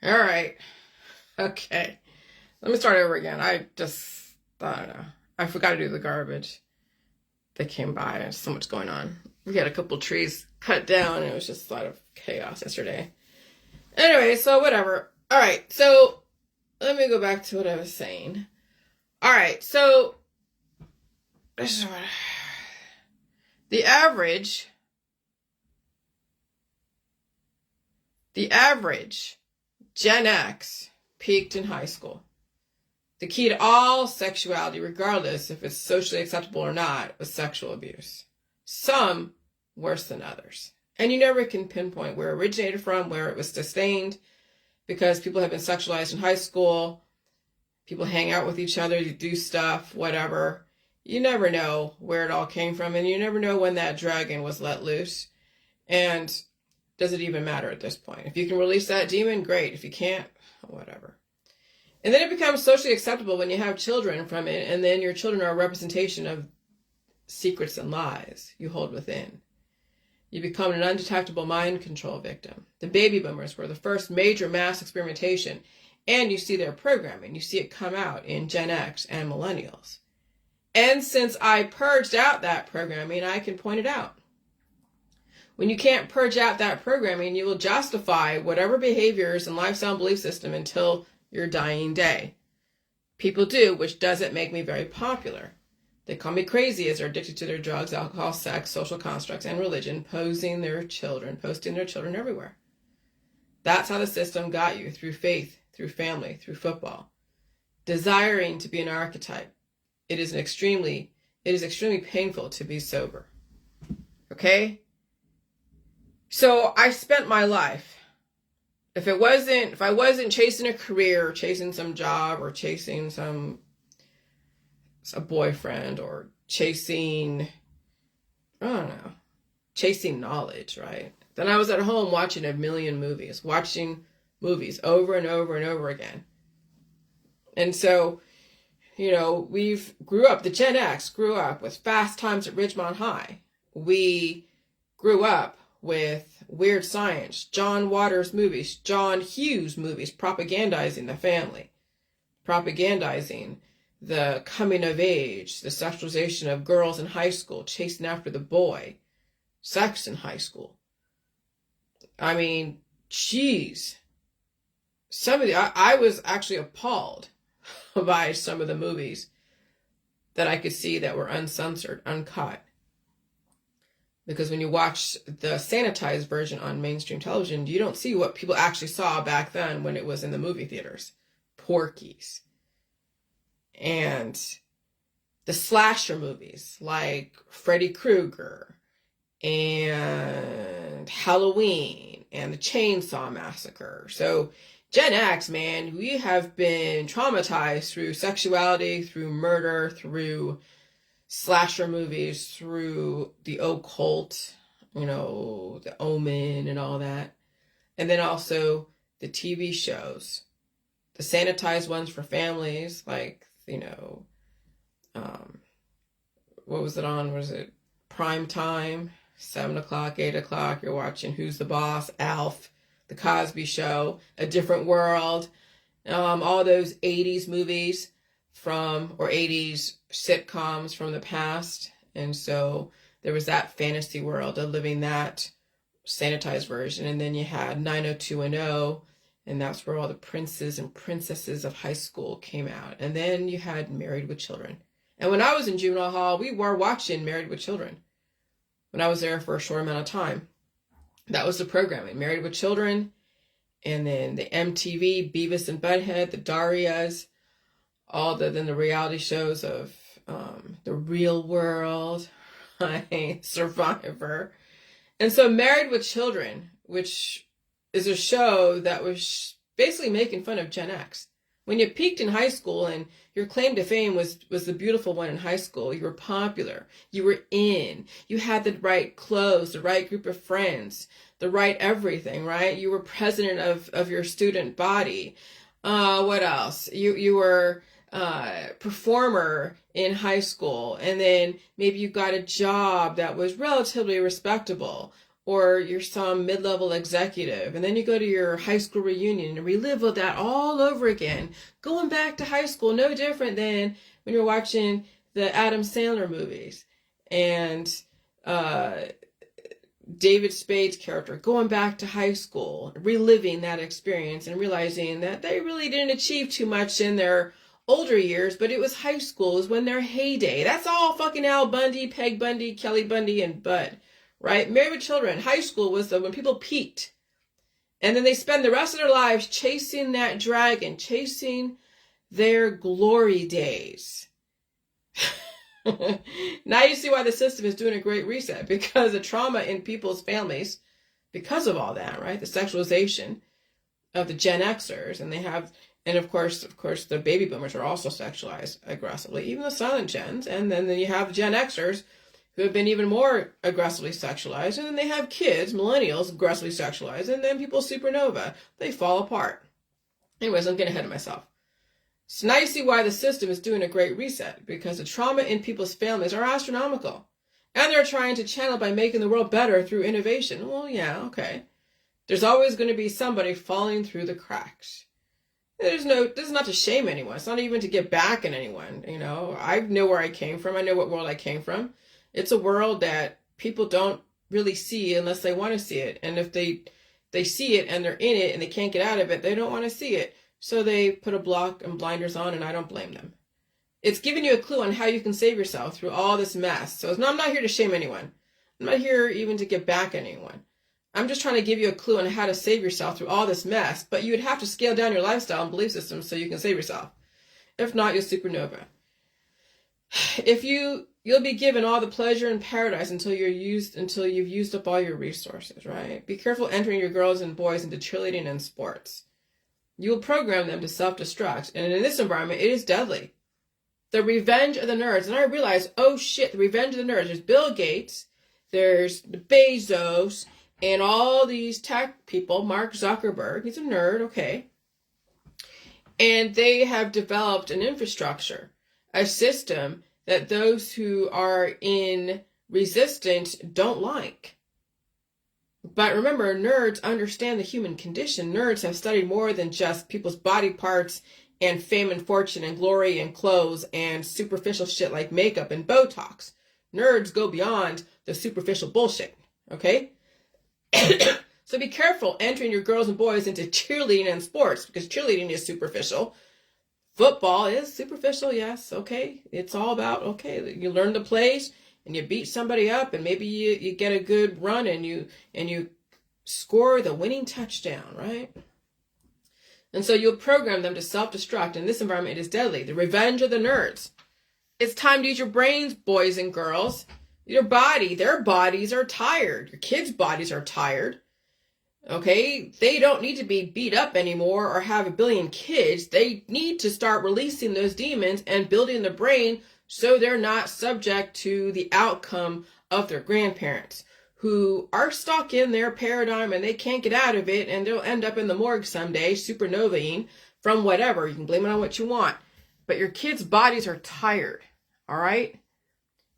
All right. Okay. Let me start over again. I don't know. I forgot to do the garbage. They came by. There's so much going on. We had a couple trees cut down. And it was just a lot of chaos yesterday. Anyway, so whatever. All right. So let me go back to what I was saying. All right. So this is what the average Gen X peaked in high school. The key to all sexuality, regardless if it's socially acceptable or not, was sexual abuse. Some worse than others. And you never can pinpoint where it originated from, where it was sustained, because people have been sexualized in high school. People hang out with each other, you do stuff, whatever. You never know where it all came from, and you never know when that dragon was let loose. And does it even matter at this point? If you can release that demon, great. If you can't, whatever. And then it becomes socially acceptable when you have children from it, and then your children are a representation of secrets and lies you hold within. You become an undetectable mind control victim. The baby boomers were the first major mass experimentation, and you see their programming. You see it come out in Gen X and millennials. And since I purged out that programming, I can point it out. When you can't purge out that programming, you will justify whatever behaviors and lifestyle belief system until your dying day. People do, which doesn't make me very popular. They call me crazy as they're addicted to their drugs, alcohol, sex, social constructs, and religion, posting their children everywhere. That's how the system got you, through faith, through family, through football. Desiring to be an archetype. It is extremely painful to be sober. Okay? So I spent my life, if I wasn't chasing a career, or chasing some job, or chasing a boyfriend, or chasing knowledge, right? Then I was at home watching a million movies, watching movies over and over and over again. And so, the Gen X grew up with Fast Times at Ridgemont High. We grew up with Weird Science, John Waters movies, John Hughes movies, propagandizing the family, propagandizing the coming of age, the sexualization of girls in high school, chasing after the boy, sex in high school. I mean, geez. I was actually appalled by some of the movies that I could see that were uncensored, uncut. Because when you watch the sanitized version on mainstream television, you don't see what people actually saw back then when it was in the movie theaters. Porky's. And the slasher movies like Freddy Krueger and Halloween and the Chainsaw Massacre. So Gen X, man, we have been traumatized through sexuality, through murder, through slasher movies, through the occult, the Omen and all that. And then also the TV shows, the sanitized ones for families, like, what was it on? Was it prime time? 7 o'clock, 8 o'clock, you're watching Who's the Boss, Alf, The Cosby Show, A Different World, all those 80s movies or 80s sitcoms from the past. And so there was that fantasy world of living that sanitized version. And then you had 90210, and that's where all the princes and princesses of high school came out. And then you had Married with Children. And when I was in juvenile hall, we were watching Married with Children. When I was there for a short amount of time, that was the programming. Married with Children, and then the MTV, Beavis and Butthead, the Darias, then the reality shows of The Real World, Survivor. And so Married with Children, which is a show that was basically making fun of Gen X. When you peaked in high school and your claim to fame was the beautiful one in high school, you were popular, you were in, you had the right clothes, the right group of friends, the right everything, right? You were president of your student body. What else? You were performer in high school, and then maybe you got a job that was relatively respectable, or you're some mid-level executive, and then you go to your high school reunion and relive that all over again. Going back to high school, no different than when you're watching the Adam Sandler movies and David Spade's character going back to high school, reliving that experience and realizing that they really didn't achieve too much in their older years, but it was high school, it was when their heyday. That's all fucking Al Bundy, Peg Bundy, Kelly Bundy, and Bud, right? Married with Children. High school was when people peaked. And then they spend the rest of their lives chasing that dragon, chasing their glory days. Now you see why the system is doing a great reset, because the trauma in people's families, because of all that, right? The sexualization of the Gen Xers, and of course, the baby boomers are also sexualized aggressively, even the silent gens, and then you have the Gen Xers who have been even more aggressively sexualized, and then they have kids, millennials, aggressively sexualized, and then people supernova, they fall apart. Anyways, I'm getting ahead of myself. So now you see why the system is doing a great reset, because the trauma in people's families are astronomical. And they're trying to channel by making the world better through innovation. Well, yeah, okay. There's always going to be somebody falling through the cracks. This is not to shame anyone. It's not even to get back at anyone. You know, I know where I came from. I know what world I came from. It's a world that people don't really see unless they want to see it. And if they see it and they're in it and they can't get out of it, they don't want to see it. So they put a block and blinders on, and I don't blame them. It's giving you a clue on how you can save yourself through all this mess. So I'm not here to shame anyone. I'm not here even to get back at anyone. I'm just trying to give you a clue on how to save yourself through all this mess, but you would have to scale down your lifestyle and belief system so you can save yourself. If not, you'll supernova. You'll be given all the pleasure in paradise until you've used up all your resources, right? Be careful entering your girls and boys into cheerleading and sports. You will program them to self-destruct, and in this environment, it is deadly. The revenge of the nerds, and I realized, oh shit, the revenge of the nerds. There's Bill Gates, there's Bezos, and all these tech people, Mark Zuckerberg, he's a nerd, okay. And they have developed an infrastructure, a system that those who are in resistance don't like. But remember, nerds understand the human condition. Nerds have studied more than just people's body parts and fame and fortune and glory and clothes and superficial shit like makeup and Botox. Nerds go beyond the superficial bullshit, okay? So be careful entering your girls and boys into cheerleading and sports, because cheerleading is superficial. Football is superficial, yes, okay? It's all about, okay, you learn the plays, and you beat somebody up, and maybe you get a good run, and you score the winning touchdown, right? And so you'll program them to self-destruct. In this environment, it is deadly. The revenge of the nerds. It's time to use your brains, boys and girls. Their bodies are tired. Your kids' bodies are tired. Okay? They don't need to be beat up anymore or have a billion kids. They need to start releasing those demons and building the brain so they're not subject to the outcome of their grandparents, who are stuck in their paradigm and they can't get out of it, and they'll end up in the morgue someday, supernovaing from whatever. You can blame it on what you want. But your kids' bodies are tired, all right?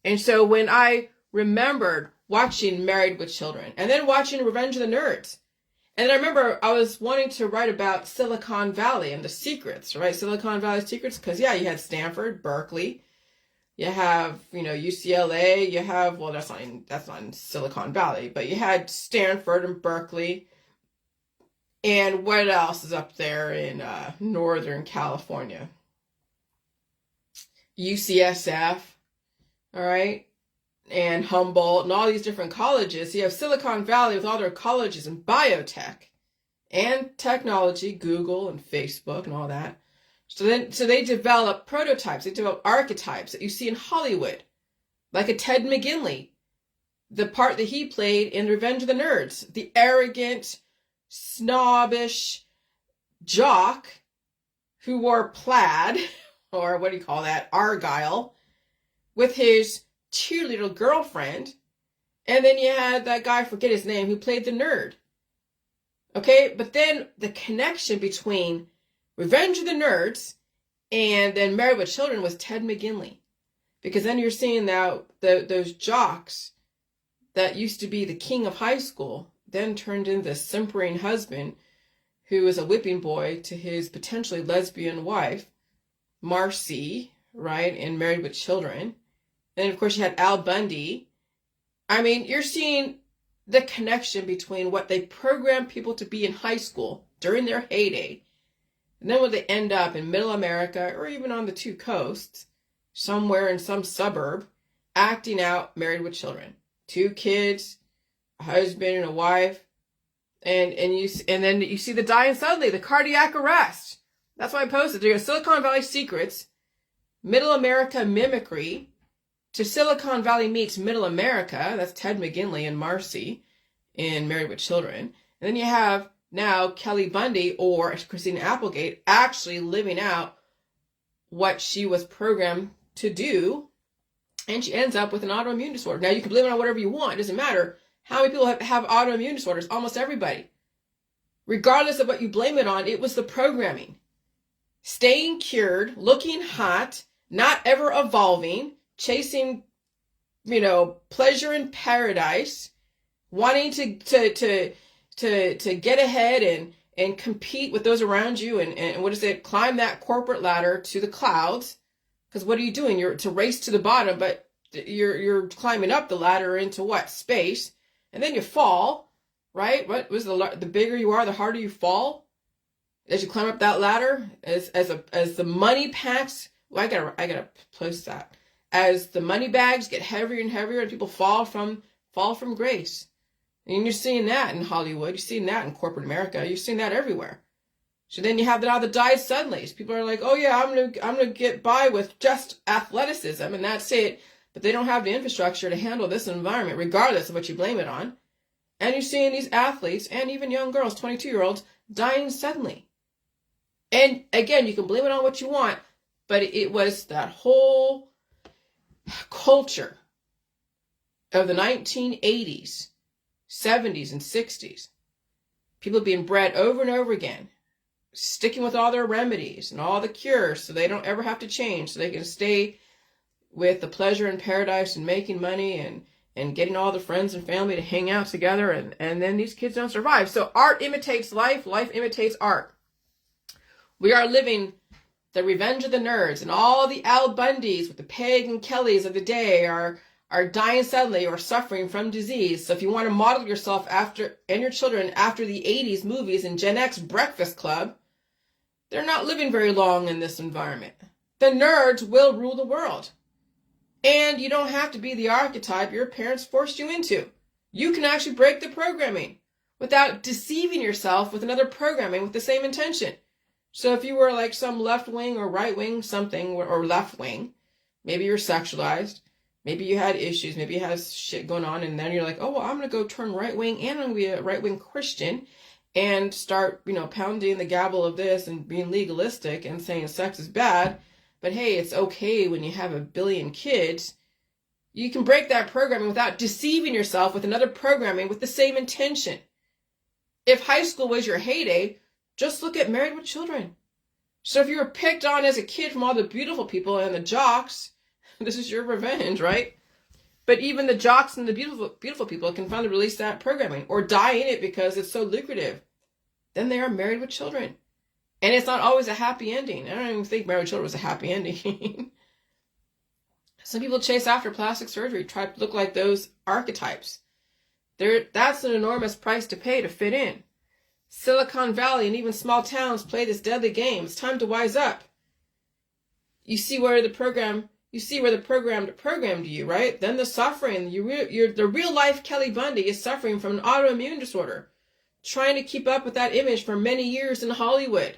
And so when I remembered watching Married with Children, and then watching Revenge of the Nerds, and I remember I was wanting to write about Silicon Valley and the secrets, right? Silicon Valley secrets, because yeah, you had Stanford, Berkeley, you have, UCLA, you have, well, that's not in Silicon Valley, but you had Stanford and Berkeley. And what else is up there in Northern California? UCSF, all right? And Humboldt and all these different colleges. You have Silicon Valley with all their colleges in biotech and technology, Google and Facebook and all that. So they develop prototypes, they develop archetypes that you see in Hollywood, like a Ted McGinley, the part that he played in Revenge of the Nerds, the arrogant, snobbish jock who wore plaid, or what do you call that, argyle, with his cheerleader girlfriend. And then you had that guy, I forget his name, who played the nerd. Okay, but then the connection between Revenge of the Nerds and then Married with Children was Ted McGinley. Because then you're seeing now those jocks that used to be the king of high school then turned into this simpering husband who was a whipping boy to his potentially lesbian wife, Marcy, right, and Married with Children. And of course you had Al Bundy. I mean, you're seeing the connection between what they program people to be in high school during their heyday, and then when they end up in middle America or even on the two coasts, somewhere in some suburb, acting out Married with Children. 2 kids, a husband and a wife, and then you see the dying suddenly, the cardiac arrest. That's why I posted. There's Silicon Valley secrets, middle America mimicry, to Silicon Valley meets middle America. That's Ted McGinley and Marcy in Married with Children. And then you have now Kelly Bundy or Christina Applegate actually living out what she was programmed to do, and she ends up with an autoimmune disorder. Now, you can blame it on whatever you want. It doesn't matter how many people have autoimmune disorders. Almost everybody. Regardless of what you blame it on, it was the programming. Staying cured, looking hot, not ever evolving, chasing, pleasure in paradise, wanting to get ahead and compete with those around you and climb that corporate ladder to the clouds. Because what are you doing? You're to race to the bottom, but you're climbing up the ladder into what? Space. And then you fall, right? What was the bigger you are, the harder you fall as you climb up that ladder. As the money packs, well, I gotta post that. As the money bags get heavier and heavier, and people fall from grace. And you're seeing that in Hollywood. You're seeing that in corporate America. You're seeing that everywhere. So then you have now the died suddenly. People are like, oh yeah, I'm gonna get by with just athleticism and that's it. But they don't have the infrastructure to handle this environment, regardless of what you blame it on. And you're seeing these athletes and even young girls, 22-year-olds, dying suddenly. And again, you can blame it on what you want, but it was that whole culture of the 1980s, 70s, and 60s. People being bred over and over again, sticking with all their remedies and all the cures so they don't ever have to change, so they can stay with the pleasure in paradise and making money and getting all the friends and family to hang out together, and then these kids don't survive. So art imitates life, life imitates art. We are living the revenge of the nerds, and all the Al Bundys with the Peg and Kellys of the day are dying suddenly or suffering from disease. So if you want to model yourself after and your children after the 80s movies and Gen X Breakfast Club, they're not living very long in this environment. The nerds will rule the world. And you don't have to be the archetype your parents forced you into. You can actually break the programming without deceiving yourself with another programming with the same intention. So if you were like some left wing or right wing something, or left wing, maybe you're sexualized, maybe you had issues, maybe you had shit going on, and then you're like, oh, well, I'm going to go turn right wing and I'm going to be a right wing Christian and start, pounding the gavel of this and being legalistic and saying sex is bad. But hey, it's okay when you have 1 billion kids. You can break that programming without deceiving yourself with another programming with the same intention. If high school was your heyday, just look at Married with Children. So if you were picked on as a kid from all the beautiful people and the jocks, this is your revenge, right? But even the jocks and the beautiful people can finally release that programming or die in it because it's so lucrative. Then they are Married with Children. And it's not always a happy ending. I don't even think Married with Children was a happy ending. Some people chase after plastic surgery, try to look like those archetypes. That's an enormous price to pay to fit in. Silicon Valley and even small towns play this deadly game. It's time to wise up. You see where the program programmed you, right? Then the suffering. The real life Kelly Bundy is suffering from an autoimmune disorder, trying to keep up with that image for many years in Hollywood.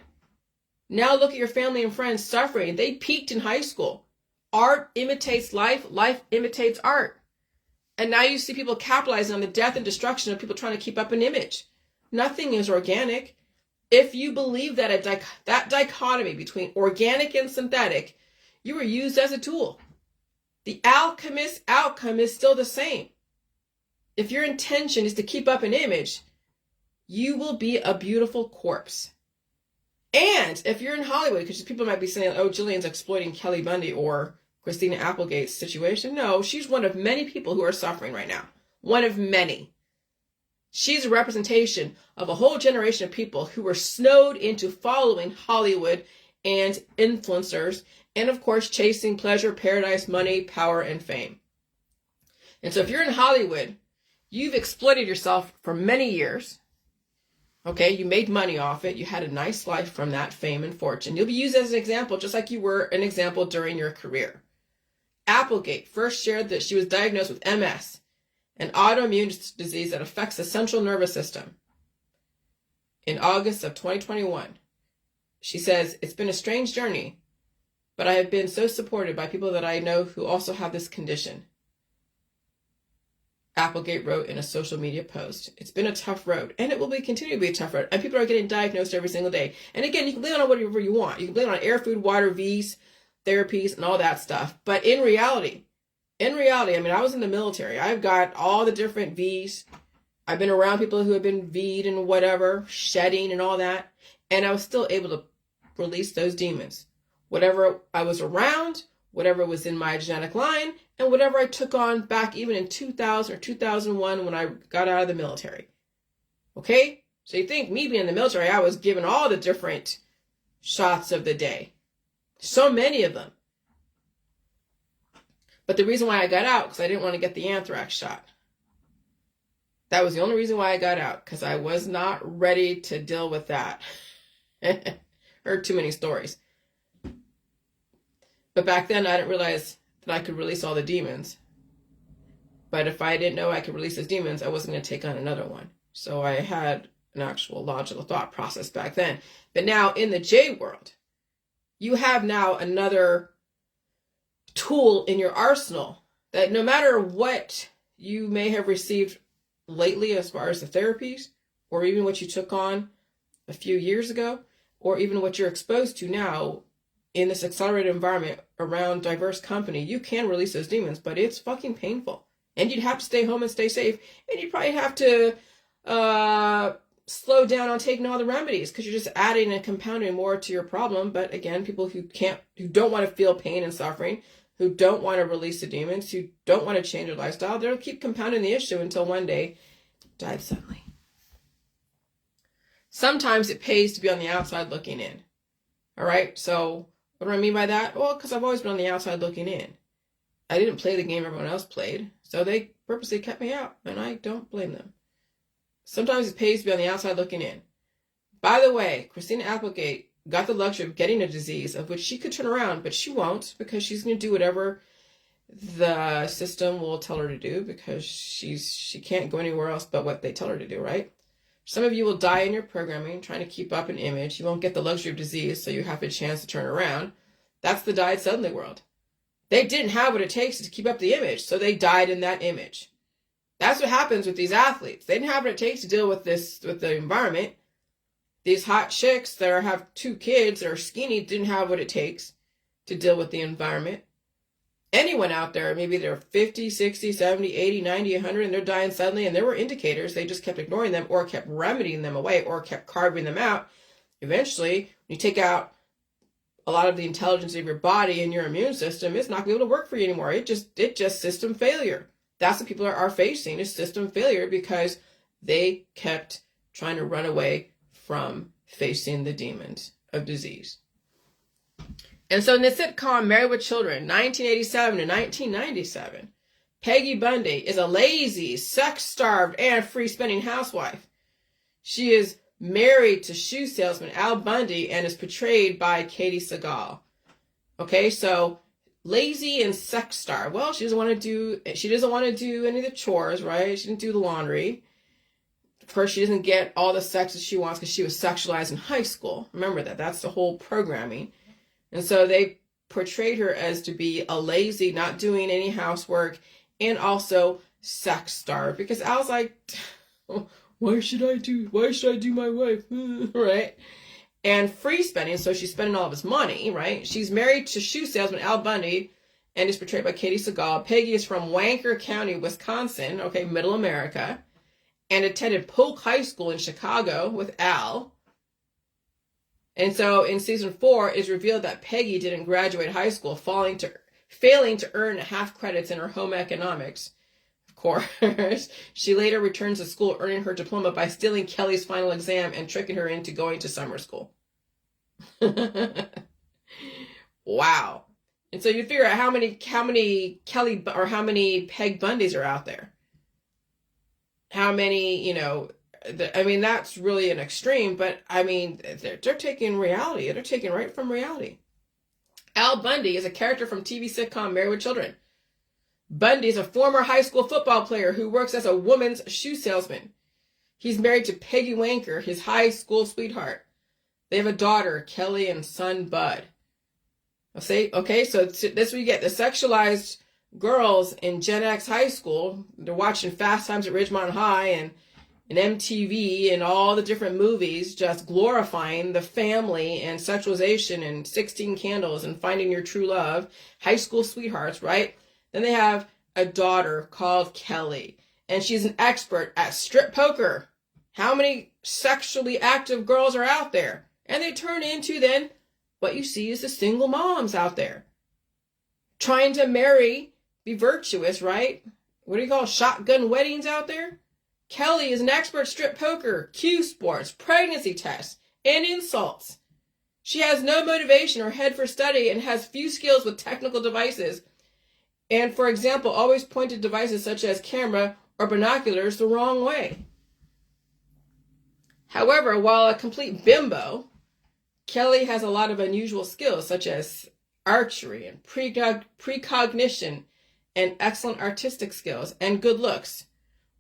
Now look at your family and friends suffering. They peaked in high school. Art imitates life. Life imitates art. And now you see people capitalizing on the death and destruction of people trying to keep up an image. Nothing is organic. If you believe that that dichotomy between organic and synthetic, you were used as a tool. The alchemist's outcome is still the same. If your intention is to keep up an image, you will be a beautiful corpse. And if you're in Hollywood, because people might be saying, oh, Jillian's exploiting Kelly Bundy or Christina Applegate's situation. No, she's one of many people who are suffering right now. one of many. She's a representation of a whole generation of people who were snowed into following Hollywood and influencers, and of course, chasing pleasure, paradise, money, power, and fame. And so if you're in Hollywood, you've exploited yourself for many years. Okay, you made money off it. You had a nice life from that fame and fortune. You'll be used as an example, just like you were an example during your career. Applegate first shared that she was diagnosed with MS, an autoimmune disease that affects the central nervous system, in August of 2021. She says, "It's been a strange journey, but I have been so supported by people that I know who also have this condition." Applegate wrote in a social media post, "It's been a tough road, and it will continue to be a tough road, and people are getting diagnosed every single day." And again, you can blame it on whatever you want. You can blame it on air, food, water, V's, therapies, and all that stuff. But in reality, I mean, I was in the military. I've got all the different V's. I've been around people who have been V'd and whatever, shedding and all that, and I was still able to release those demons. Whatever I was around, whatever was in my genetic line, and whatever I took on back even in 2000 or 2001 when I got out of the military. Okay? So you think me being in the military, I was given all the different shots of the day. So many of them. But the reason why I got out, because I didn't want to get the anthrax shot. That was the only reason why I got out, because I was not ready to deal with that. Heard too many stories. But back then, I didn't realize that I could release all the demons. But if I didn't know I could release those demons, I wasn't going to take on another one. So I had an actual logical thought process back then. But now in the J world, you have now another tool in your arsenal that no matter what you may have received lately as far as the therapies, or even what you took on a few years ago, or even what you're exposed to now in this accelerated environment around diverse company, you can release those demons, but it's fucking painful. And you'd have to stay home and stay safe. And you'd probably have to slow down on taking all the remedies, because you're just adding and compounding more to your problem. But again, people who don't want to feel pain and suffering, who don't want to release the demons, who don't want to change their lifestyle, they'll keep compounding the issue until one day died suddenly. Sometimes it pays to be on the outside looking in. All right, so what do I mean by that? Well, because I've always been on the outside looking in. I didn't play the game everyone else played, so they purposely kept me out, and I don't blame them. Sometimes it pays to be on the outside looking in. By the way, Christina Applegate got the luxury of getting a disease of which she could turn around, but she won't, because she's going to do whatever the system will tell her to do, because she can't go anywhere else but what they tell her to do, right? Some of you will die in your programming trying to keep up an image. You won't get the luxury of disease, so you have a chance to turn around. That's the died suddenly world. They didn't have what it takes to keep up the image, so they died in that image. That's what happens with these athletes. They didn't have what it takes to deal with the environment. These hot chicks that have 2 kids that are skinny didn't have what it takes to deal with the environment. Anyone out there, maybe they're 50, 60, 70, 80, 90, 100, and they're dying suddenly, and there were indicators. They just kept ignoring them, or kept remedying them away, or kept carving them out. Eventually, when you take out a lot of the intelligence of your body and your immune system, it's not going to be able to work for you anymore. It just system failure. That's what people are facing, is system failure, because they kept trying to run away from facing the demons of disease. And so in the sitcom Married with Children, 1987 to 1997, Peggy Bundy is a lazy, sex-starved, and free-spending housewife. She is married to shoe salesman Al Bundy and is portrayed by Katie Sagal. Okay, so lazy and sex-starved. Well, she doesn't want to do any of the chores, right? She didn't do the laundry. Of course, she doesn't get all the sex that she wants because she was sexualized in high school. Remember that. That's the whole programming. And so they portrayed her as to be a lazy, not doing any housework, and also sex-starved. Because Al's like, why should I do my wife? Right? And free spending, so she's spending all of his money, right? She's married to shoe salesman Al Bundy and is portrayed by Katie Sagal. Peggy is from Wanker County, Wisconsin, okay, middle America, and attended Polk High School in Chicago with Al. And so in season 4, it's revealed that Peggy didn't graduate high school, failing to earn half credits in her home economics. Of course, she later returns to school, earning her diploma by stealing Kelly's final exam and tricking her into going to summer school. Wow. And so you figure out how many Kelly or how many Peg Bundys are out there. How many, I mean, that's really an extreme, but I mean, they're taking reality. They're taking right from reality. Al Bundy is a character from TV sitcom Married with Children. Bundy is a former high school football player who works as a woman's shoe salesman. He's married to Peggy Wanker, his high school sweetheart. They have a daughter, Kelly, and son, Bud. Okay, so this is what you get. The sexualized girls in Gen X high school, they're watching Fast Times at Ridgemont High and MTV and all the different movies, just glorifying the family and sexualization and 16 Candles and Finding Your True Love, high school sweethearts, right? Then they have a daughter called Kelly, and she's an expert at strip poker. How many sexually active girls are out there? And they turn into then what you see is the single moms out there trying to marry, be virtuous, right? What do you call shotgun weddings out there? Kelly is an expert strip poker, cue sports, pregnancy tests, and insults. She has no motivation or head for study and has few skills with technical devices. And, for example, always pointed devices such as camera or binoculars the wrong way. However, while a complete bimbo, Kelly has a lot of unusual skills such as archery and precognition and excellent artistic skills and good looks,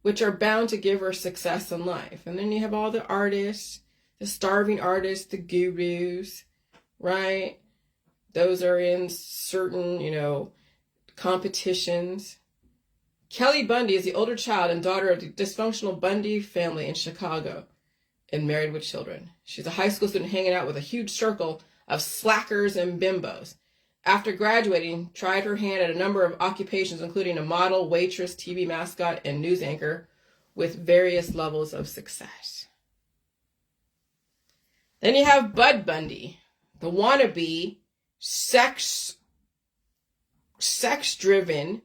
which are bound to give her success in life. And then you have all the artists, the starving artists, the gurus, right? Those are in certain, competitions. Kelly Bundy is the older child and daughter of the dysfunctional Bundy family in Chicago and Married with Children. She's a high school student hanging out with a huge circle of slackers and bimbos. After graduating, tried her hand at a number of occupations, including a model, waitress, TV mascot, and news anchor, with various levels of success. Then you have Bud Bundy, the wannabe, sex-driven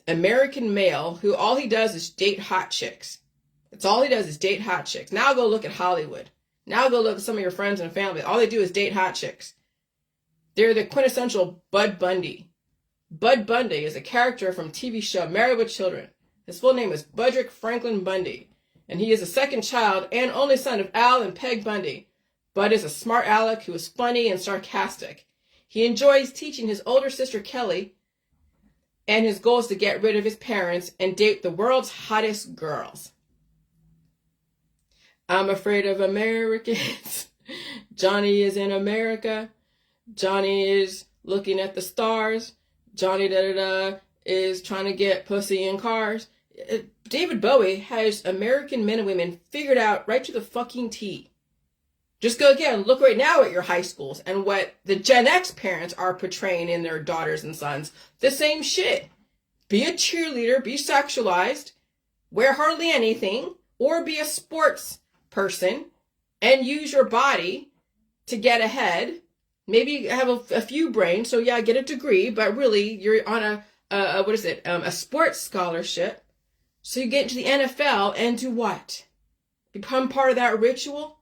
American male who all he does is date hot chicks. That's all he does is date hot chicks. Now go look at Hollywood. Now go look at some of your friends and family. All they do is date hot chicks. They're the quintessential Bud Bundy. Bud Bundy is a character from TV show Married with Children. His full name is Budrick Franklin Bundy, and he is the second child and only son of Al and Peg Bundy. Bud is a smart aleck who is funny and sarcastic. He enjoys teaching his older sister Kelly, and his goal is to get rid of his parents and date the world's hottest girls. I'm afraid of Americans. Johnny is in America. Johnny is looking at the stars. Johnny is trying to get pussy in cars. David Bowie has American men and women figured out right to the fucking T. Just go again, look right now at your high schools and what the Gen X parents are portraying in their daughters and sons. The same shit. Be a cheerleader, be sexualized, wear hardly anything, or be a sports person and use your body to get ahead. Maybe have a few brains, so yeah, get a degree, but really you're on a sports scholarship. So you get into the NFL and do what? Become part of that ritual?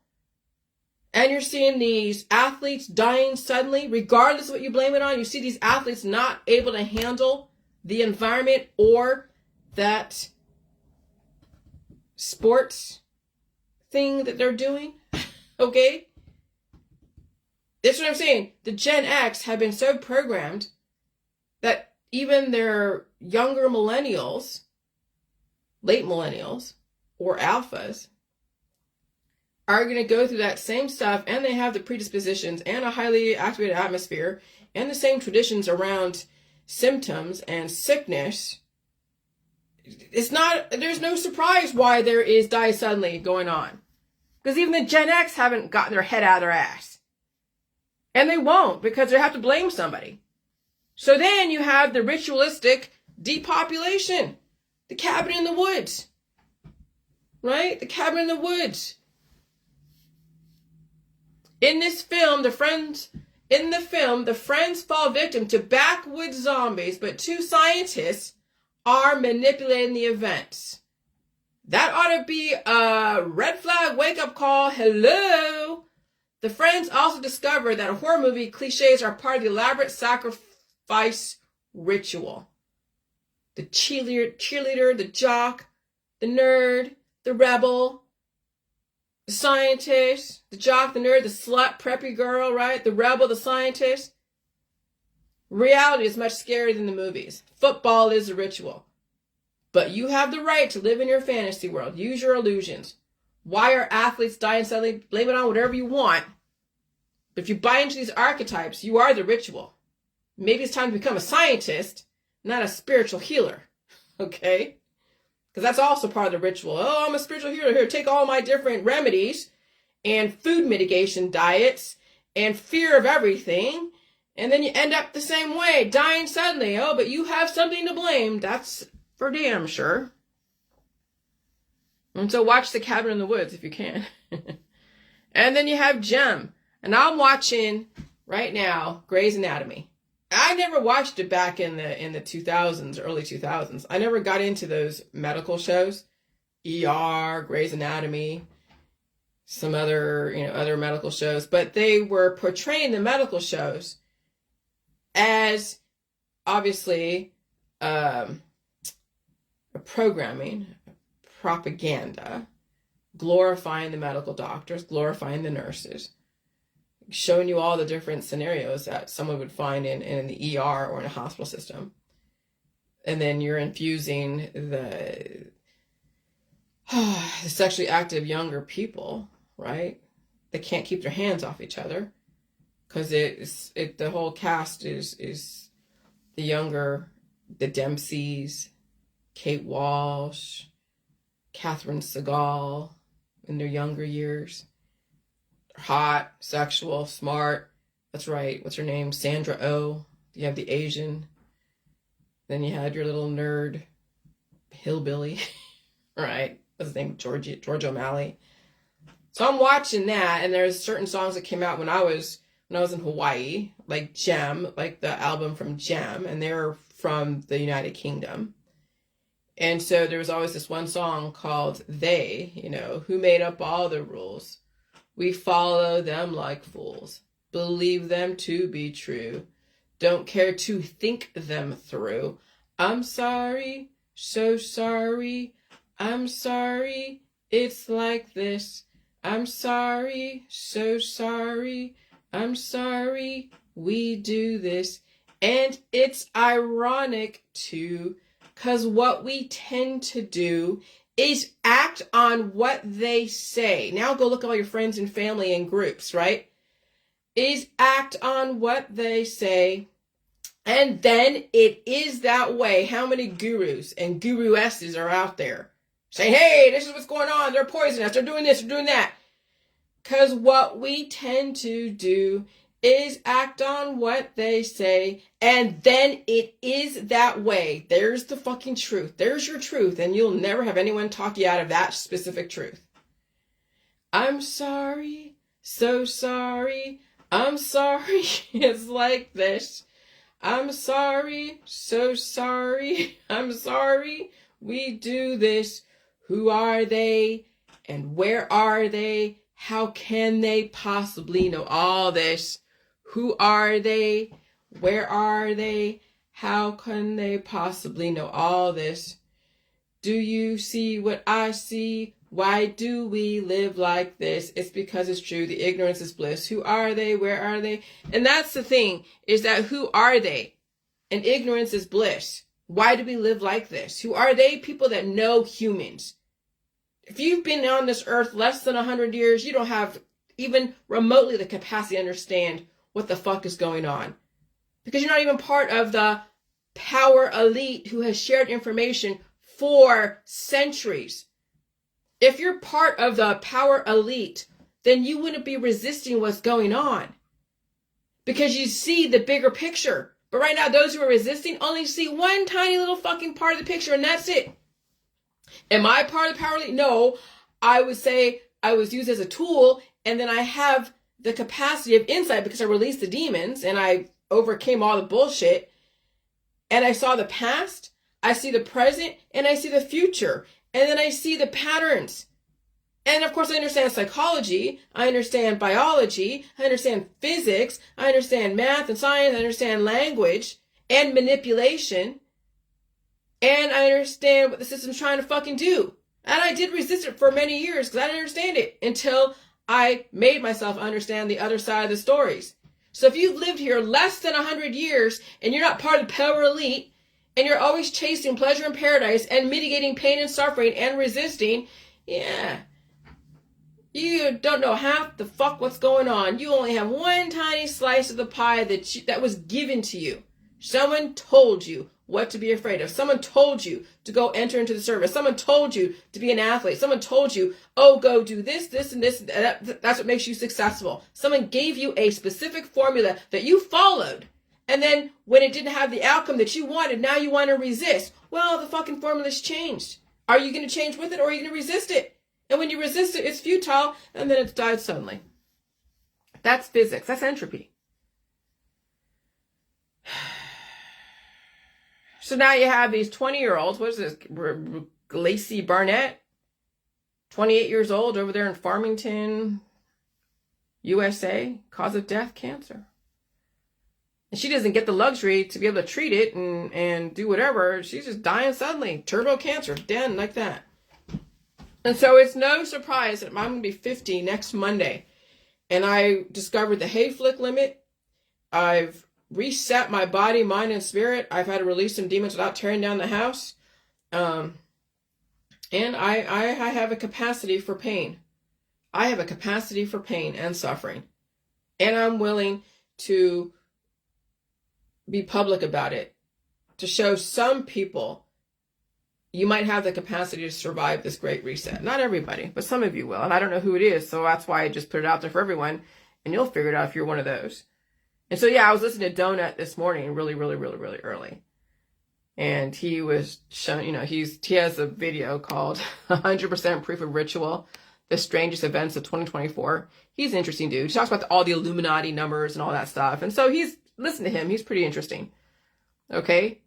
And you're seeing these athletes dying suddenly, regardless of what you blame it on. You see these athletes not able to handle the environment or that sports thing that they're doing. Okay? That's what I'm saying. The Gen X have been so programmed that even their younger millennials, late millennials, or alphas, are going to go through that same stuff, and they have the predispositions and a highly activated atmosphere and the same traditions around symptoms and sickness. There's no surprise why there is die suddenly going on. Because even the Gen X haven't gotten their head out of their ass. And they won't, because they have to blame somebody. So then you have the ritualistic depopulation. The cabin in the woods. Right? The cabin in the woods. In this film, the friends fall victim to backwoods zombies, but two scientists are manipulating the events. That ought to be a red flag wake-up call. Hello. The friends also discovered that horror movie cliches are part of the elaborate sacrifice ritual. The cheerleader, the jock, the nerd, the rebel, the scientist, the jock, the nerd, the slut, preppy girl, right? The rebel, the scientist. Reality is much scarier than the movies. Football is a ritual. But you have the right to live in your fantasy world. Use your illusions. Why are athletes dying suddenly? Blame it on whatever you want. But if you buy into these archetypes, you are the ritual. Maybe it's time to become a scientist, not a spiritual healer. Okay? Because that's also part of the ritual. Oh, I'm a spiritual healer. Here, take all my different remedies and food mitigation diets and fear of everything. And then you end up the same way, dying suddenly. Oh, but you have something to blame. That's for damn sure. And so watch The Cabin in the Woods if you can. And then you have Gem. And I'm watching right now Grey's Anatomy. I never watched it back in the 2000s, early 2000s. I never got into those medical shows. ER, Grey's Anatomy, some other, other medical shows. But they were portraying the medical shows as obviously programming, propaganda, glorifying the medical doctors, glorifying the nurses, showing you all the different scenarios that someone would find in the ER or in a hospital system. And then you're infusing the sexually active younger people, right? They can't keep their hands off each other because the whole cast is the younger, the Dempseys, Kate Walsh, Catherine Segal in their younger years. Hot, sexual, smart. That's right. What's her name? Sandra Oh. You have the Asian. Then you had your little nerd hillbilly. Right. What's his name? George O'Malley. So I'm watching that, and there's certain songs that came out when I was in Hawaii, like Gem, like the album from Gem, and they're from the United Kingdom. And so there was always this one song called They, who made up all the rules. We follow them like fools, believe them to be true, don't care to think them through. I'm sorry, so sorry, I'm sorry, it's like this. I'm sorry, so sorry, I'm sorry, we do this. And it's ironic too, because what we tend to do is act on what they say. Now go look at all your friends and family and groups, right? Is act on what they say. And then it is that way. How many gurus and guruesses are out there saying, hey, this is what's going on. They're poisonous. They're doing this. They're doing that. Because what we tend to do is act on what they say, and then it is that way. There's the fucking truth. There's your truth, and you'll never have anyone talk you out of that specific truth. I'm sorry, so sorry, I'm sorry, it's like this. I'm sorry, so sorry, I'm sorry, we do this. Who are they, and where are they? How can they possibly know all this? Who are they? Where are they? How can they possibly know all this? Do you see what I see? Why do we live like this? It's because it's true. The ignorance is bliss. Who are they? Where are they? And that's the thing, is that who are they? And ignorance is bliss. Why do we live like this? Who are they? People that know humans. If you've been on this earth less than 100 years, you don't have even remotely the capacity to understand what the fuck is going on. Because you're not even part of the power elite who has shared information for centuries. If you're part of the power elite, then you wouldn't be resisting what's going on. Because you see the bigger picture. But right now, those who are resisting only see one tiny little fucking part of the picture, and that's it. Am I part of the power elite? No. I would say I was used as a tool, and then I have the capacity of insight because I released the demons and I overcame all the bullshit and I saw the past. I see the present, and I see the future. And then I see the patterns. And of course, I understand psychology, I understand biology, I understand physics, I understand math and science, I understand language and manipulation, and I understand what the system's trying to fucking do. And I did resist it for many years because I didn't understand it until I made myself understand the other side of the stories. So if you've lived here less than 100 years and you're not part of the power elite, and you're always chasing pleasure in paradise and mitigating pain and suffering and resisting, yeah, you don't know half the fuck what's going on. You only have one tiny slice of the pie that was given to you. Someone told you what to be afraid of. Someone told you to go enter into the service. Someone told you to be an athlete. Someone told you, oh, go do this, this, and this. That's what makes you successful. Someone gave you a specific formula that you followed. And then when it didn't have the outcome that you wanted, now you want to resist. Well, the fucking formula's changed. Are you going to change with it, or are you going to resist it? And when you resist it, it's futile, and then it's died suddenly. That's physics. That's entropy. So now you have these 20-year-olds. What is this? Lacey Barnett, 28 years old, over there in Farmington, USA. Cause of death, cancer. And she doesn't get the luxury to be able to treat it and do whatever. She's just dying suddenly. Turbo cancer, dead like that. And so it's no surprise that I'm going to be 50 next Monday. And I discovered the hay flick limit. I've reset my body, mind, and spirit. I've had to release some demons without tearing down the house. And I have a capacity for pain. I have a capacity for pain and suffering. And I'm willing to be public about it, to show some people you might have the capacity to survive this great reset. Not everybody, but some of you will. And I don't know who it is, so that's why I just put it out there for everyone, and you'll figure it out if you're one of those. And so, yeah, I was listening to Donut this morning really early. And he was showing, he has a video called 100% Proof of Ritual, The Strangest Events of 2024. He's an interesting dude. He talks about all the Illuminati numbers and all that stuff. And so listen to him. He's pretty interesting. Okay.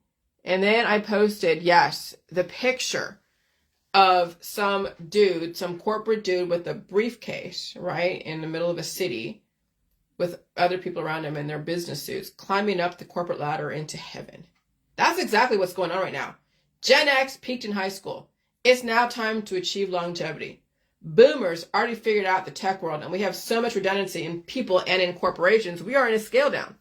And then I posted, yes, the picture of some corporate dude with a briefcase, right, in the middle of a city with other people around him in their business suits, climbing up the corporate ladder into heaven. That's exactly what's going on right now. Gen X peaked in high school. It's now time to achieve longevity. Boomers already figured out the tech world, and we have so much redundancy in people and in corporations, we are in a scale down.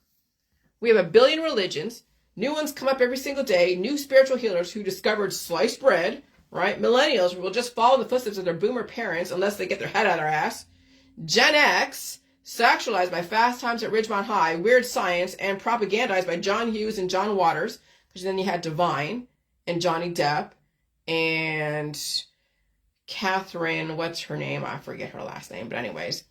We have 1 billion religions. New ones come up every single day. New spiritual healers who discovered sliced bread, right? Millennials will just follow in the footsteps of their boomer parents unless they get their head out of their ass. Gen X, sexualized by Fast Times at Ridgemont High, Weird Science, and propagandized by John Hughes and John Waters. Because then you had Divine and Johnny Depp and Catherine, what's her name? I forget her last name. But anyways,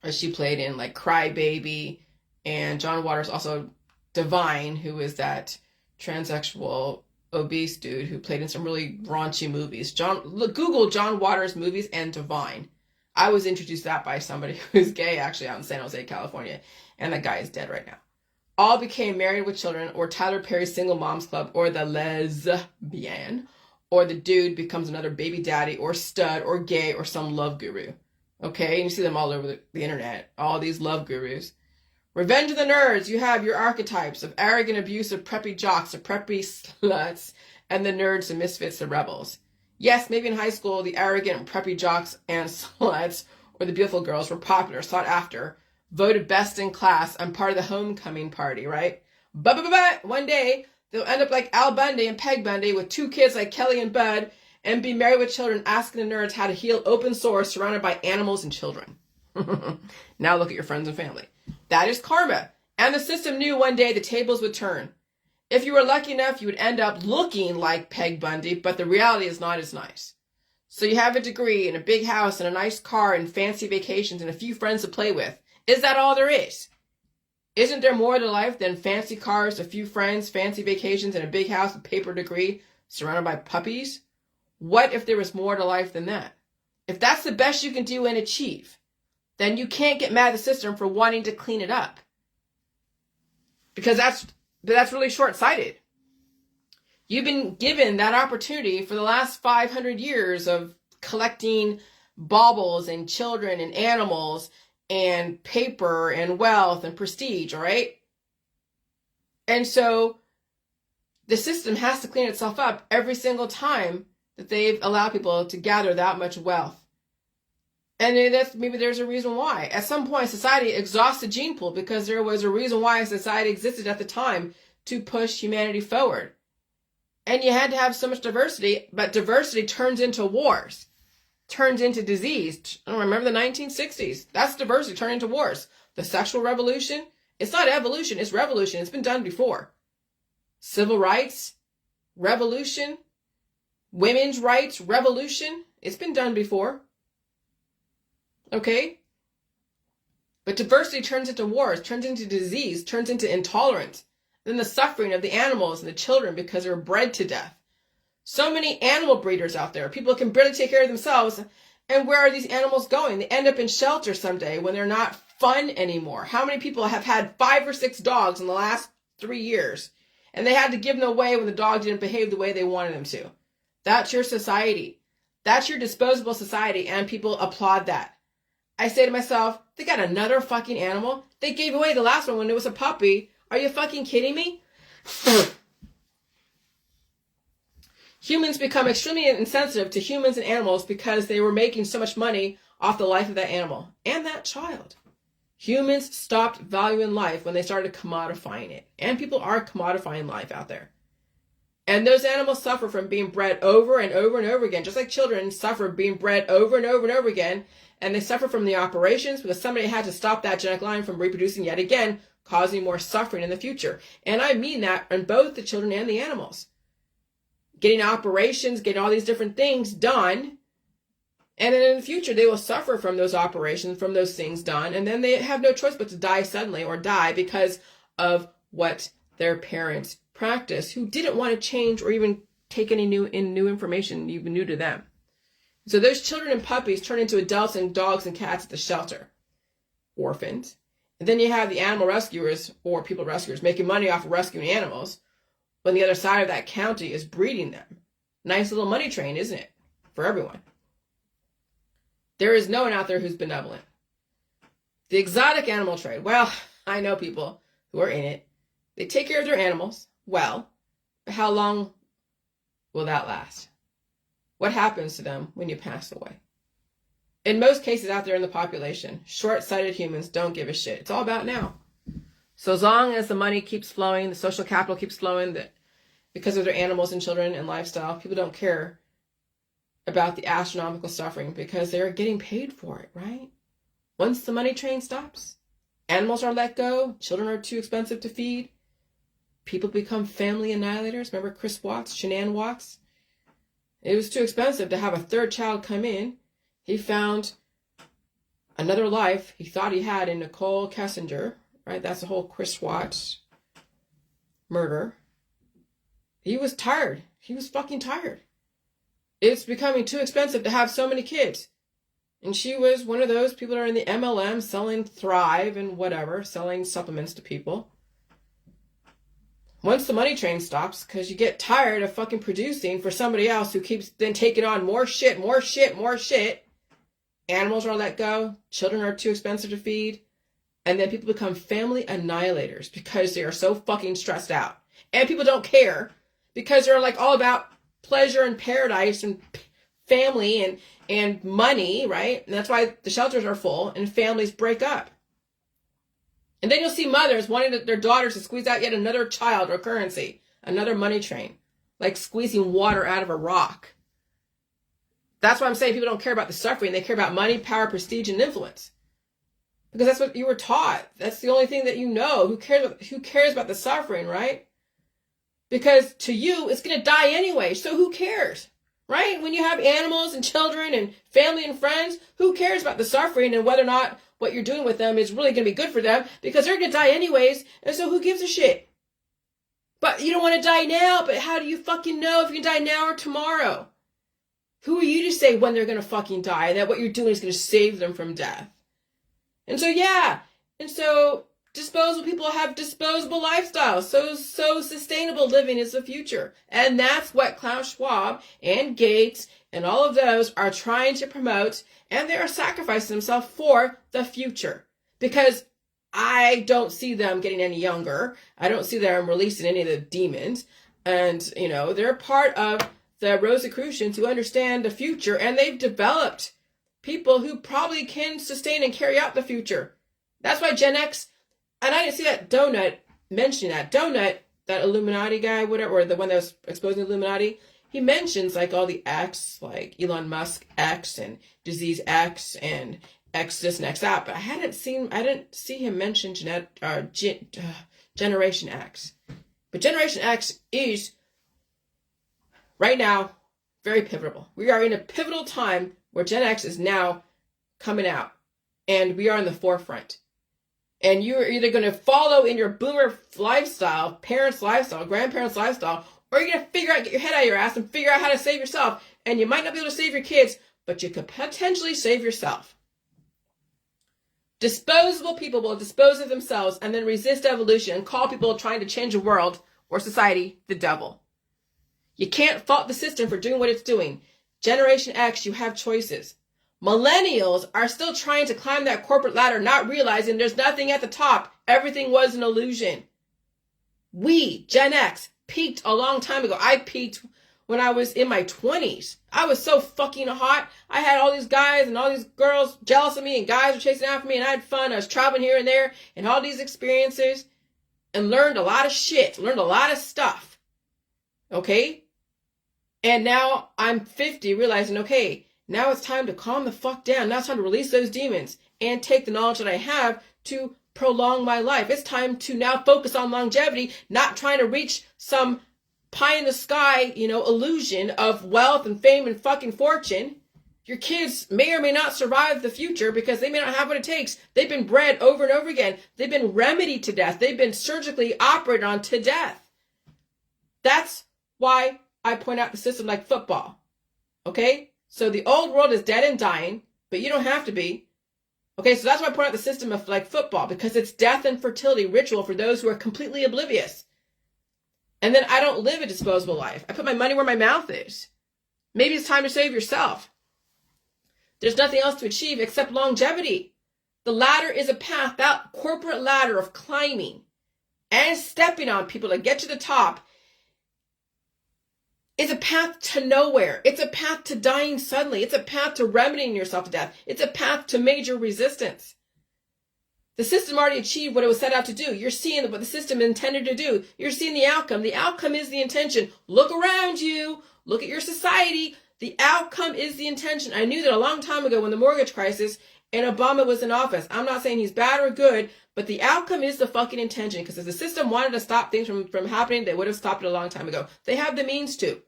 she played in like Crybaby, and John Waters also Divine, who is that transsexual obese dude who played in some really raunchy movies. Google John Waters movies and Divine. I was introduced to that by somebody who's gay, actually, out in San Jose, California, and that guy is dead right now. All became Married with Children, or Tyler Perry's Single Moms Club, or The Lesbian, or the dude becomes another baby daddy, or stud, or gay, or some love guru. Okay, and you see them all over the internet, all these love gurus. Revenge of the Nerds, you have your archetypes of arrogant, abusive, preppy jocks, the preppy sluts, and the nerds, the misfits, the rebels. Yes, maybe in high school, the arrogant and preppy jocks and sluts, or the beautiful girls, were popular, sought after, voted best in class, and part of the homecoming party, right? But one day, they'll end up like Al Bundy and Peg Bundy with 2 kids like Kelly and Bud, and be married with children, asking the nerds how to heal open sores surrounded by animals and children. Now look at your friends and family. That is karma. And the system knew one day the tables would turn. If you were lucky enough, you would end up looking like Peg Bundy, but the reality is not as nice. So you have a degree and a big house and a nice car and fancy vacations and a few friends to play with. Is that all there is? Isn't there more to life than fancy cars, a few friends, fancy vacations, and a big house, a paper degree, surrounded by puppies? What if there was more to life than that? If that's the best you can do and achieve, then you can't get mad at the system for wanting to clean it up. Because that's really short-sighted. You've been given that opportunity for the last 500 years of collecting baubles and children and animals and paper and wealth and prestige, all right? And so the system has to clean itself up every single time that they've allowed people to gather that much wealth. And maybe there's a reason why. At some point, society exhausts the gene pool because there was a reason why society existed at the time to push humanity forward. And you had to have so much diversity, but diversity turns into wars, turns into disease. I don't remember the 1960s. That's diversity turned into wars. The sexual revolution, it's not evolution, it's revolution. It's been done before. Civil rights, revolution, women's rights, revolution. It's been done before. Okay? But diversity turns into wars, turns into disease, turns into intolerance. Then the suffering of the animals and the children because they're bred to death. So many animal breeders out there. People can barely take care of themselves. And where are these animals going? They end up in shelter someday when they're not fun anymore. How many people have had 5 or 6 dogs in the last 3 years? And they had to give them away when the dog didn't behave the way they wanted them to. That's your society. That's your disposable society. And people applaud that. I say to myself, they got another fucking animal. They gave away the last one when it was a puppy. Are you fucking kidding me? Humans become extremely insensitive to humans and animals because they were making so much money off the life of that animal and that child. Humans stopped valuing life when they started commodifying it. And people are commodifying life out there. And those animals suffer from being bred over and over and over again, just like children suffer being bred over and over and over again. And they suffer from the operations because somebody had to stop that genetic line from reproducing yet again, causing more suffering in the future. And I mean that on both the children and the animals. Getting operations, getting all these different things done. And then in the future, they will suffer from those operations, from those things done. And then they have no choice but to die suddenly or die because of what their parents practiced, who didn't want to change or even take any new information, even new to them. So those children and puppies turn into adults and dogs and cats at the shelter. Orphans. And then you have the animal rescuers or people rescuers making money off of rescuing animals when the other side of that county is breeding them. Nice little money train, isn't it? For everyone. There is no one out there who's benevolent. The exotic animal trade. Well, I know people who are in it. They take care of their animals well, but how long will that last? What happens to them when you pass away? In most cases out there in the population, short-sighted humans don't give a shit. It's all about now. So as long as the money keeps flowing, the social capital keeps flowing, because of their animals and children and lifestyle, people don't care about the astronomical suffering because they're getting paid for it, right? Once the money train stops, animals are let go, children are too expensive to feed, people become family annihilators. Remember Chris Watts, Shanann Watts? It was too expensive to have a 3rd child come in. He found another life he thought he had in Nicole Kessinger, right? That's the whole Chris Watts murder. He was tired. He was fucking tired. It's becoming too expensive to have so many kids. And she was one of those people that are in the MLM selling Thrive and whatever, selling supplements to people. Once the money train stops, because you get tired of fucking producing for somebody else who keeps then taking on more shit, animals are let go, children are too expensive to feed, and then people become family annihilators because they are so fucking stressed out. And people don't care because they're like all about pleasure and paradise and family and money, right? And that's why the shelters are full and families break up. And then you'll see mothers wanting their daughters to squeeze out yet another child or currency, another money train, like squeezing water out of a rock. That's why I'm saying people don't care about the suffering. They care about money, power, prestige, and influence. Because that's what you were taught. That's the only thing that you know. Who cares about the suffering, right? Because to you, it's going to die anyway. So who cares, right? When you have animals and children and family and friends, who cares about the suffering and whether or not what you're doing with them is really going to be good for them? Because they're going to die anyways. And so who gives a shit? But you don't want to die now. But how do you fucking know if you can die now or tomorrow? Who are you to say when they're going to fucking die? And that what you're doing is going to save them from death. And so, yeah. And so disposable people have disposable lifestyles. So sustainable living is the future. And that's what Klaus Schwab and Gates and all of those are trying to promote. And they are sacrificing themselves for the future. Because I don't see them getting any younger. I don't see them releasing any of the demons. And, they're part of the Rosicrucians who understand the future. And they've developed people who probably can sustain and carry out the future. That's why Gen X, and I didn't see that Donut mentioning that. Donut, that Illuminati guy, whatever, or the one that was exposing the Illuminati, he mentions like all the X, like Elon Musk X and Disease X and X this and X that, but I didn't see him mention Generation X. But Generation X is, right now, very pivotal. We are in a pivotal time where Gen X is now coming out, and we are in the forefront. And you're either going to follow in your boomer lifestyle, parents' lifestyle, grandparents' lifestyle, or you're going to get your head out of your ass and figure out how to save yourself. And you might not be able to save your kids, but you could potentially save yourself. Disposable people will dispose of themselves and then resist evolution and call people trying to change the world or society the devil. You can't fault the system for doing what it's doing. Generation X, you have choices. Millennials are still trying to climb that corporate ladder, not realizing there's nothing at the top. Everything was an illusion. We, Gen X, peaked a long time ago. I peaked when I was in my 20s. I was so fucking hot. I had all these guys and all these girls jealous of me, and guys were chasing after me, and I had fun. I was traveling here and there and all these experiences and learned a lot of shit, learned a lot of stuff. Okay? And now I'm 50, realizing, okay, now it's time to calm the fuck down. Now it's time to release those demons and take the knowledge that I have to prolong my life. It's time to now focus on longevity, not trying to reach some pie in the sky, illusion of wealth and fame and fucking fortune. Your kids may or may not survive the future because they may not have what it takes. They've been bred over and over again. They've been remedied to death. They've been surgically operated on to death. That's why I point out the system like football. Okay? So the old world is dead and dying, but you don't have to be. Okay, so that's why I point out the system of like football, because it's death and fertility ritual for those who are completely oblivious. And then I don't live a disposable life. I put my money where my mouth is. Maybe it's time to save yourself. There's nothing else to achieve except longevity. The ladder is a path, that corporate ladder of climbing and stepping on people to get to the top is a path to nowhere. It's a path to dying suddenly. It's a path to remedying yourself to death. It's a path to major resistance. The system already achieved what it was set out to do. You're seeing what the system intended to do. You're seeing the outcome. The outcome is the intention. Look around you. Look at your society. The outcome is the intention. I knew that a long time ago when the mortgage crisis and Obama was in office. I'm not saying he's bad or good, but the outcome is the fucking intention. Because if the system wanted to stop things from happening, they would have stopped it a long time ago. They have the means to.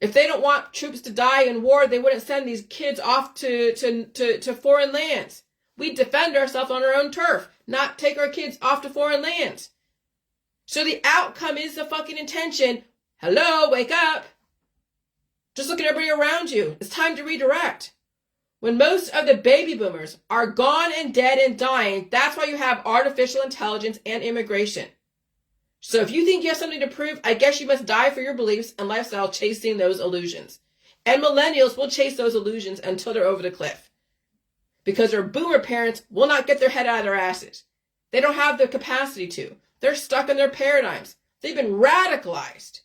If they don't want troops to die in war, they wouldn't send these kids off to foreign lands. We defend ourselves on our own turf, not take our kids off to foreign lands. So the outcome is the fucking intention. Hello, wake up. Just look at everybody around you. It's time to redirect. When most of the baby boomers are gone and dead and dying, that's why you have artificial intelligence and immigration. So if you think you have something to prove, I guess you must die for your beliefs and lifestyle chasing those illusions. And millennials will chase those illusions until they're over the cliff. Because their boomer parents will not get their head out of their asses. They don't have the capacity to. They're stuck in their paradigms. They've been radicalized.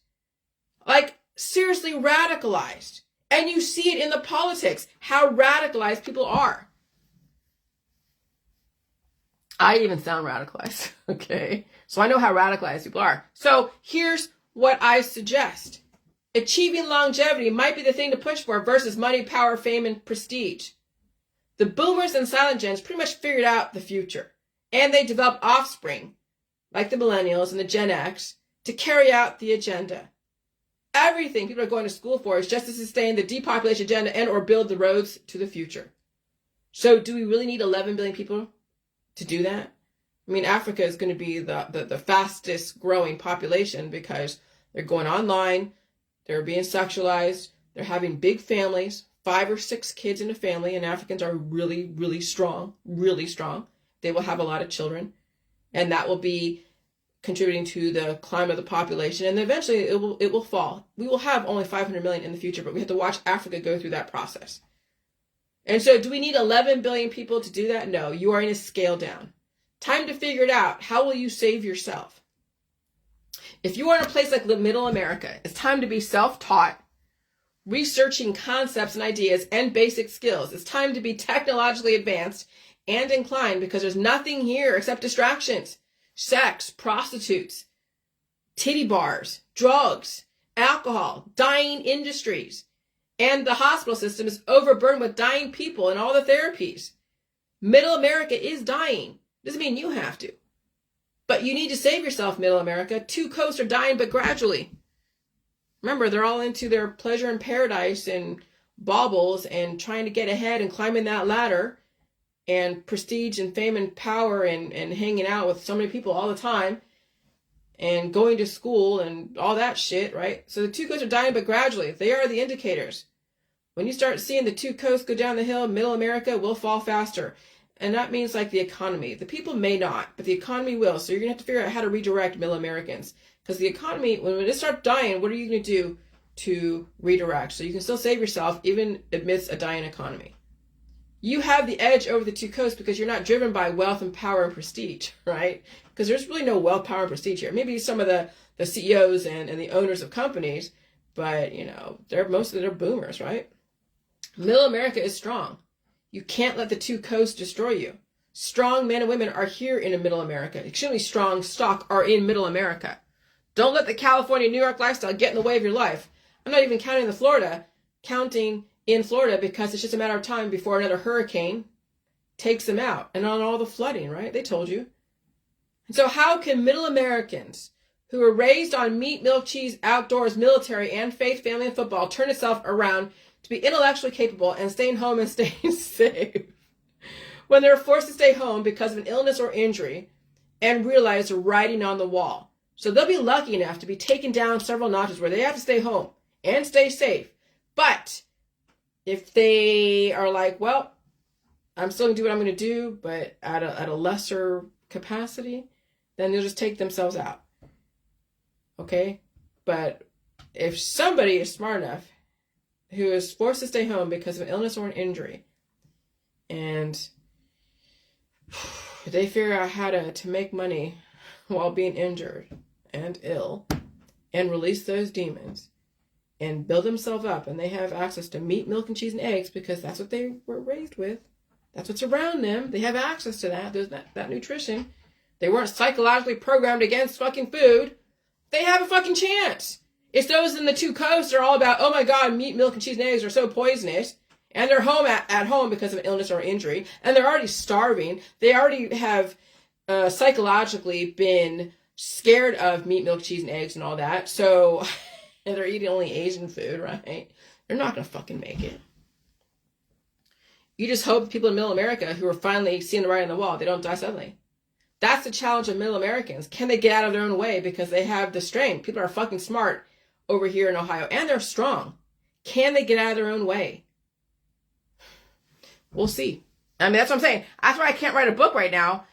Like, seriously radicalized. And you see it in the politics, how radicalized people are. I even sound radicalized, okay? So I know how radicalized people are. So here's what I suggest. Achieving longevity might be the thing to push for versus money, power, fame, and prestige. The boomers and silent gens pretty much figured out the future. And they developed offspring, like the millennials and the Gen X, to carry out the agenda. Everything people are going to school for is just to sustain the depopulation agenda and or build the roads to the future. So do we really need 11 billion people to do that? I mean, Africa is going to be the fastest growing population because they're going online, they're being sexualized, they're having big families, 5 or 6 kids in a family, and Africans are really, really strong, really strong. They will have a lot of children. And that will be contributing to the climb of the population. And eventually it will fall. We will have only 500 million in the future, but we have to watch Africa go through that process. And so do we need 11 billion people to do that? No, you are in a scale down. Time to figure it out. How will you save yourself? If you are in a place like Middle America, it's time to be self-taught, researching concepts and ideas and basic skills. It's time to be technologically advanced and inclined, because there's nothing here except distractions, sex, prostitutes, titty bars, drugs, alcohol, dying industries. And the hospital system is overburdened with dying people and all the therapies. Middle America is dying. Doesn't mean you have to. But you need to save yourself, Middle America. 2 coasts are dying, but gradually. Remember, they're all into their pleasure and paradise and baubles and trying to get ahead and climbing that ladder and prestige and fame and power and hanging out with so many people all the time and going to school and all that shit, right? So the 2 coasts are dying, but gradually. They are the indicators. When you start seeing the 2 coasts go down the hill, Middle America will fall faster. And that means like the economy. The people may not, but the economy will. So you're going to have to figure out how to redirect Middle Americans. Because the economy, when it starts dying, what are you going to do to redirect? So you can still save yourself even amidst a dying economy. You have the edge over the 2 coasts because you're not driven by wealth and power and prestige, right? Because there's really no wealth, power, and prestige here. Maybe some of the CEOs and the owners of companies, but, you know, most of them are boomers, right? Middle America is strong. You can't let the 2 coasts destroy you. Strong men and women are here in Middle America. Extremely strong stock are in Middle America. Don't let the California, New York lifestyle get in the way of your life. I'm not even counting in Florida because it's just a matter of time before another hurricane takes them out. And on all the flooding, right? They told you. And so how can Middle Americans who were raised on meat, milk, cheese, outdoors, military, and faith, family, and football turn itself around to be intellectually capable and staying home and staying safe when they're forced to stay home because of an illness or injury and realize they're writing on the wall? So they'll be lucky enough to be taken down several notches where they have to stay home and stay safe. But if they are like, well, I'm still going to do what I'm going to do, but at a lesser capacity, then they'll just take themselves out. Okay? But if somebody is smart enough who is forced to stay home because of an illness or an injury, and they figure out how to make money while being injured and ill and release those demons and build themselves up, and they have access to meat, milk, and cheese, and eggs because that's what they were raised with. That's what's around them. They have access to that. There's that nutrition. They weren't psychologically programmed against fucking food. They have a fucking chance. It's those in the 2 coasts are all about, oh my God, meat, milk, and cheese, and eggs are so poisonous. And they're home at home because of an illness or injury. And they're already starving. They already have psychologically been scared of meat, milk, cheese, and eggs and all that. So, and they're eating only Asian food, right? They're not going to fucking make it. You just hope people in Middle America who are finally seeing the writing on the wall, they don't die suddenly. That's the challenge of Middle Americans. Can they get out of their own way because they have the strength? People are fucking smart over here in Ohio, and they're strong. Can they get out of their own way? We'll see. I mean, that's what I'm saying. That's why I can't write a book right now.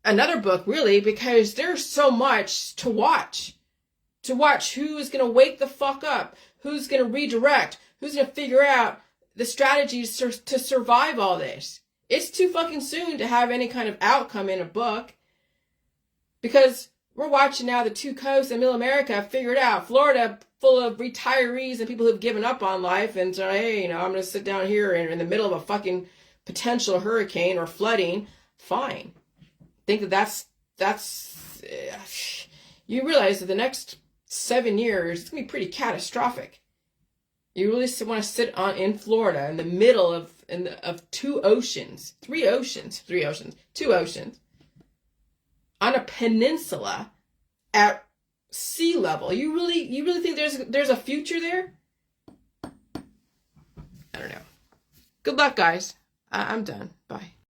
Another book, really, because there's so much to watch. To watch who's going to wake the fuck up, who's going to redirect, who's going to figure out the strategies to survive all this. It's too fucking soon to have any kind of outcome in a book. Because we're watching now the 2 coasts and Middle America figure it out. Florida, full of retirees and people who've given up on life and say, hey, I'm going to sit down here in the middle of a fucking potential hurricane or flooding. Fine. Think that's you realize that the next 7 years, it's going to be pretty catastrophic. You really want to sit in Florida in the middle of 2 oceans, 2 oceans, on a peninsula at sea level. You really think there's a future there? I don't know. Good luck, guys. I'm done.